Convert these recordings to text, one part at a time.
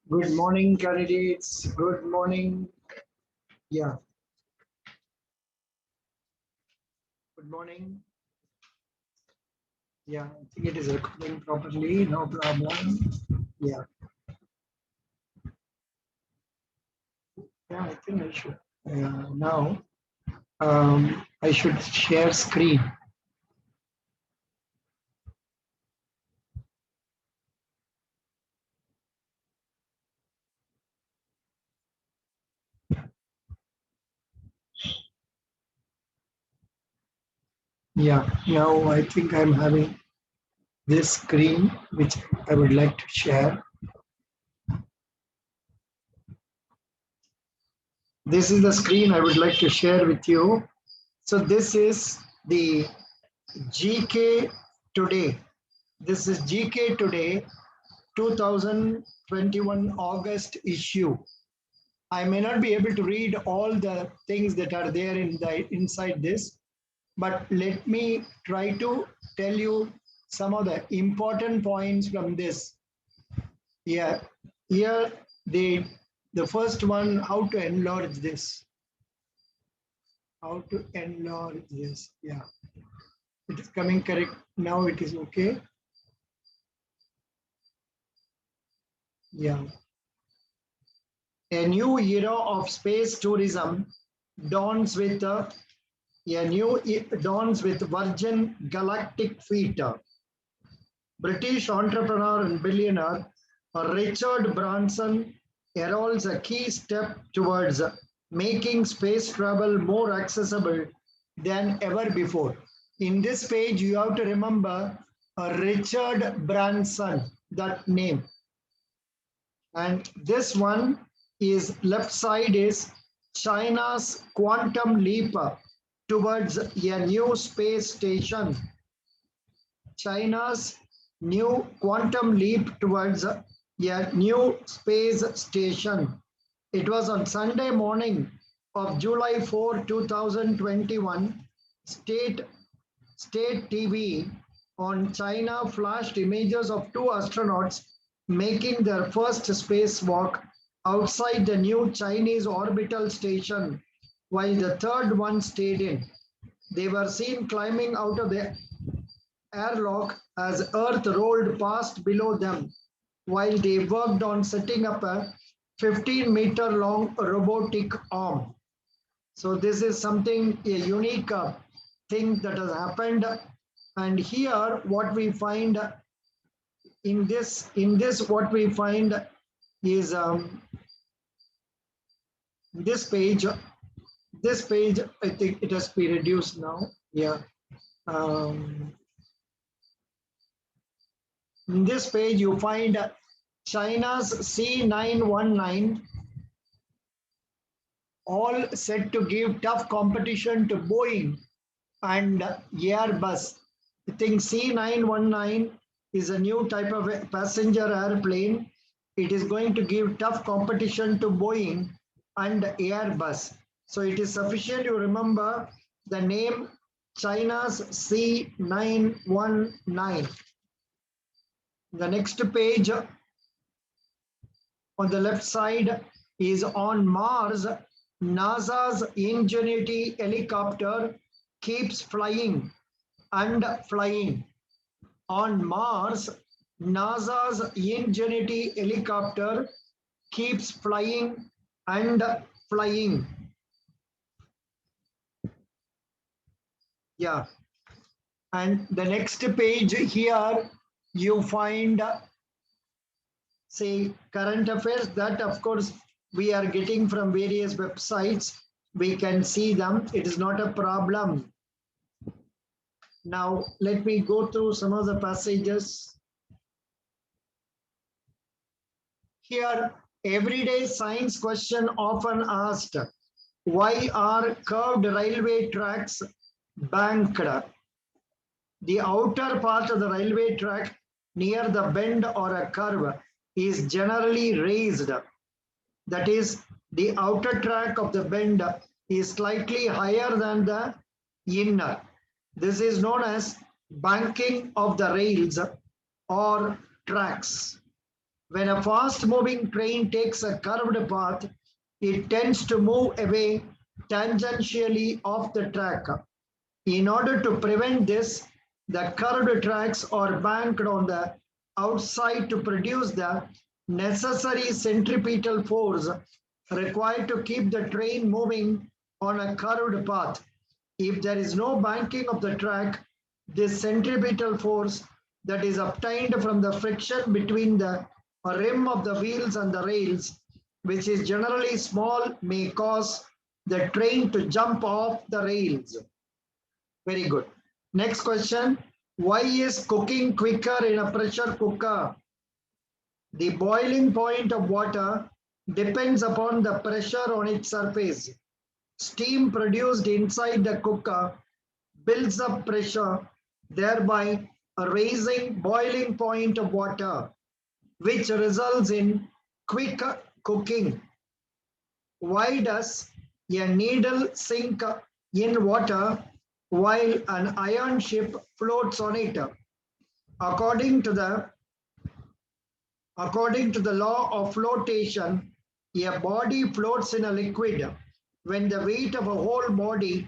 Good morning, candidates. Good morning. Yeah, good morning. Yeah, I think it is recording properly. No problem. Yeah, yeah, I think I should. Now, I should share screen. Yeah, now I think I'm having this screen, which I would like to share. This is the screen I would like to share with you. So this is the GK today. This is GK today 2021 August issue. I may not be able to read all the things that are there inside this, but let me try to tell you some of the important points from this. Yeah, here the first one, how to enlarge this. How to enlarge this. Yeah, it is coming correct now. It is okay. Yeah. A new era of space tourism dawns with dawns with Virgin Galactic fleet. British entrepreneur and billionaire Richard Branson heralds a key step towards making space travel more accessible than ever before. In this page, you have to remember Richard Branson, that name. And this one is left side is China's quantum leap towards a new space station. China's new quantum leap towards a new space station. It was on Sunday morning of July 4, 2021. State TV on China flashed images of two astronauts making their first spacewalk outside the new Chinese orbital station, while the third one stayed in. They were seen climbing out of the airlock as Earth rolled past below them, while they worked on setting up a 15-meter long robotic arm. So this is something, a unique thing that has happened. And here what we find in this what we find is this page. This page, I think it has been reduced now. Yeah. Um, in this page, you find China's C919 all set to give tough competition to Boeing and Airbus. I think C919 is a new type of passenger airplane. It is going to give tough competition to Boeing and Airbus. So it is sufficient you remember the name China's C919. The next page on the left side is on Mars. NASA's Ingenuity helicopter keeps flying and flying. On Mars, NASA's Ingenuity helicopter keeps flying and flying. Yeah. And the next page here, you find, say, current affairs that, of course, we are getting from various websites. We can see them. It is not a problem. Now, let me go through some of the passages. Here, everyday science question often asked, why are curved railway tracks banked? The outer part of the railway track near the bend or a curve is generally raised. That is, the outer track of the bend is slightly higher than the inner. This is known as banking of the rails or tracks. When a fast-moving train takes a curved path, it tends to move away tangentially off the track. In order to prevent this, the curved tracks are banked on the outside to produce the necessary centripetal force required to keep the train moving on a curved path. If there is no banking of the track, this centripetal force that is obtained from the friction between the rim of the wheels and the rails, which is generally small, may cause the train to jump off the rails. Very good. Next question. Why is cooking quicker in a pressure cooker? The boiling point of water depends upon the pressure on its surface. Steam produced inside the cooker builds up pressure, thereby raising boiling point of water, which results in quick cooking. Why does a needle sink in water while an iron ship floats on it? According to the law of flotation, a body floats in a liquid when the weight of a whole body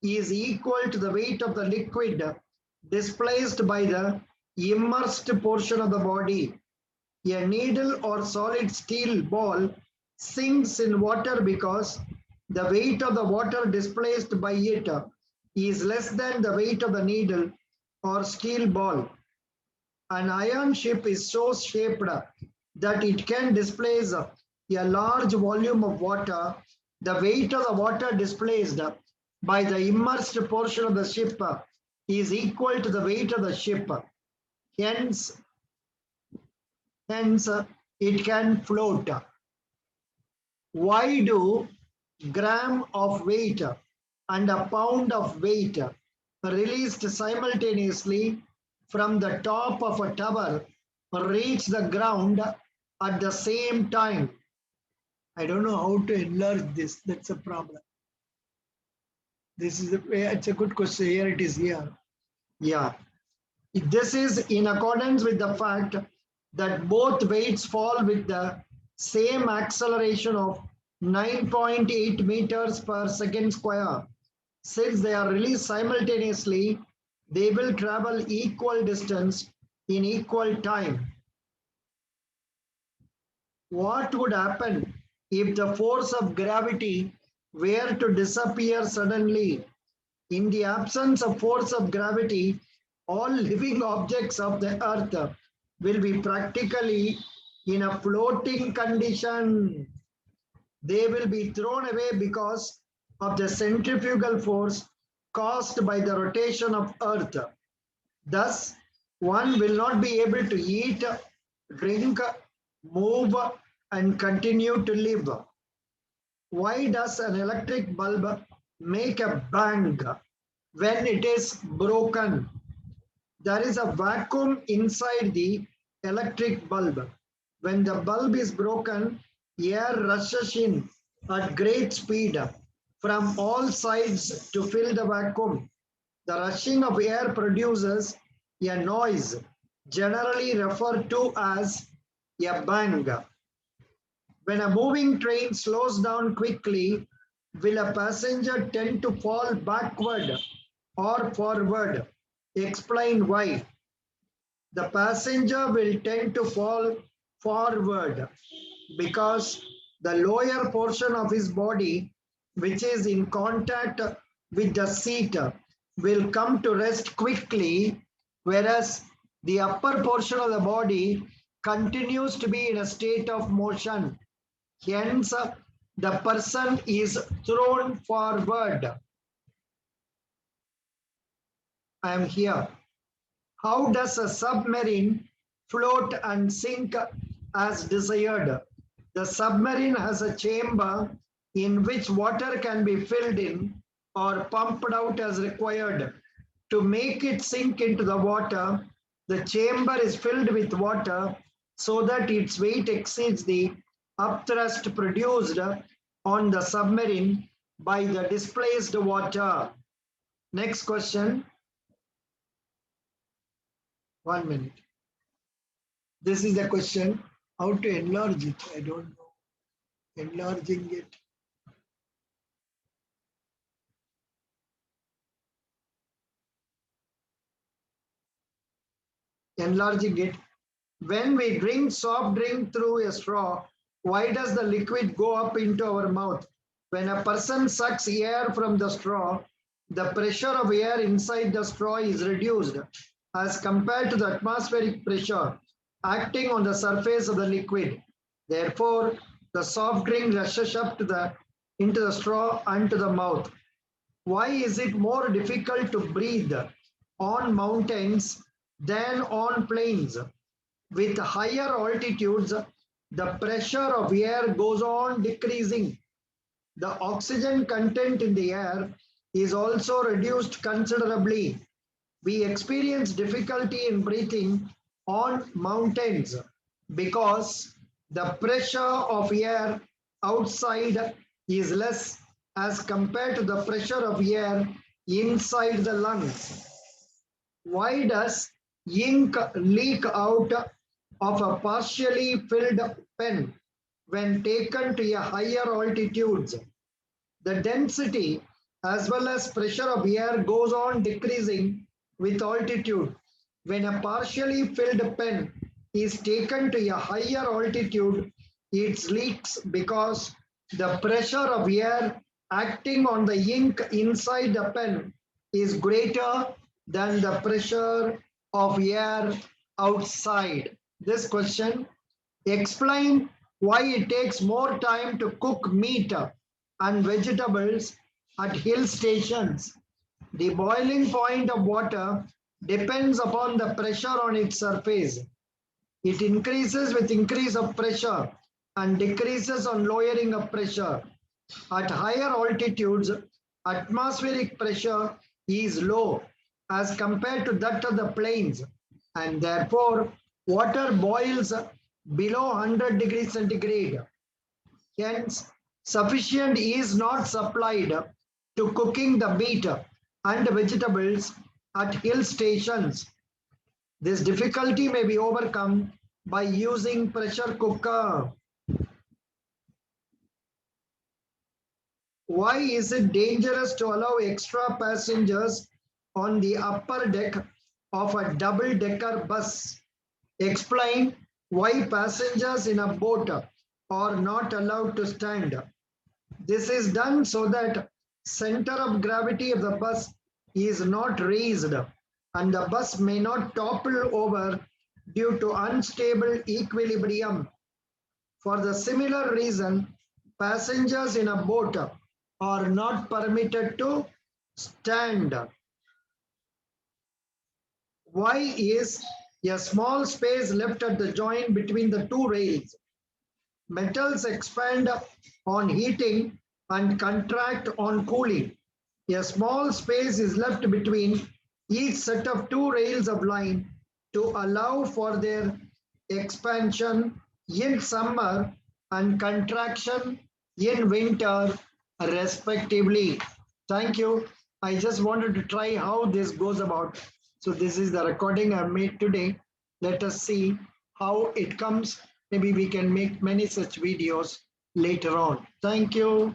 is equal to the weight of the liquid displaced by the immersed portion of the body. A needle or solid steel ball sinks in water because the weight of the water displaced by it is less than the weight of the needle or steel ball. An iron ship is so shaped that it can displace a large volume of water. The weight of the water displaced by the immersed portion of the ship is equal to the weight of the ship. Hence, it can float. Why do gram of weight and a pound of weight released simultaneously from the top of a tower reach the ground at the same time? I don't know how to enlarge this. That's a problem. It's a good question. Here it is here. Yeah. This is in accordance with the fact that both weights fall with the same acceleration of 9.8 meters per second square. Since they are released simultaneously, they will travel equal distance in equal time. What would happen if the force of gravity were to disappear suddenly? In the absence of force of gravity, all living objects of the earth will be practically in a floating condition. They will be thrown away because of the centrifugal force caused by the rotation of earth. Thus, one will not be able to eat, drink, move, and continue to live. Why does an electric bulb make a bang when it is broken? There is a vacuum inside the electric bulb. When the bulb is broken, air rushes in at great speed from all sides to fill the vacuum. The rushing of air produces a noise, generally referred to as a bang. When a moving train slows down quickly, will a passenger tend to fall backward or forward? Explain why. The passenger will tend to fall forward because the lower portion of his body, which is in contact with the seat, will come to rest quickly, whereas the upper portion of the body continues to be in a state of motion. Hence, the person is thrown forward. I am here. How does a submarine float and sink as desired? The submarine has a chamber in which water can be filled in or pumped out as required. To make it sink into the water, the chamber is filled with water so that its weight exceeds the upthrust produced on the submarine by the displaced water. Next question. 1 minute. This is the question. How to enlarge it? I don't know. Enlarging it. Enlarging it. When we drink soft drink through a straw, why does the liquid go up into our mouth? When a person sucks air from the straw, the pressure of air inside the straw is reduced as compared to the atmospheric pressure acting on the surface of the liquid. Therefore, the soft drink rushes up into the straw and to the mouth. Why is it more difficult to breathe on mountains than on plains? With higher altitudes, the pressure of air goes on decreasing. The oxygen content in the air is also reduced considerably. We experience difficulty in breathing on mountains because the pressure of air outside is less as compared to the pressure of air inside the lungs. Why does ink leak out of a partially filled pen when taken to a higher altitudes? The density as well as pressure of air goes on decreasing with altitude. When a partially filled pen is taken to a higher altitude, it leaks because the pressure of air acting on the ink inside the pen is greater than the pressure of air outside. This question: explain why it takes more time to cook meat and vegetables at hill stations. The boiling point of water depends upon the pressure on its surface. It increases with increase of pressure and decreases on lowering of pressure. At higher altitudes, atmospheric pressure is low as compared to that of the plains, and therefore water boils below 100 degrees centigrade. Hence, sufficient is not supplied to cooking the meat and vegetables at hill stations. This difficulty may be overcome by using pressure cooker. Why is it dangerous to allow extra passengers on the upper deck of a double-decker bus? Explain why passengers in a boat are not allowed to stand. This is done so that center of gravity of the bus is not raised and the bus may not topple over due to unstable equilibrium. For the similar reason, passengers in a boat are not permitted to stand. Why is a small space left at the joint between the two rails? Metals expand on heating and contract on cooling. A small space is left between each set of two rails of line to allow for their expansion in summer and contraction in winter, respectively. Thank you. I just wanted to try how this goes about. So this is the recording I made today. Let us see how it comes. Maybe we can make many such videos later on. Thank you.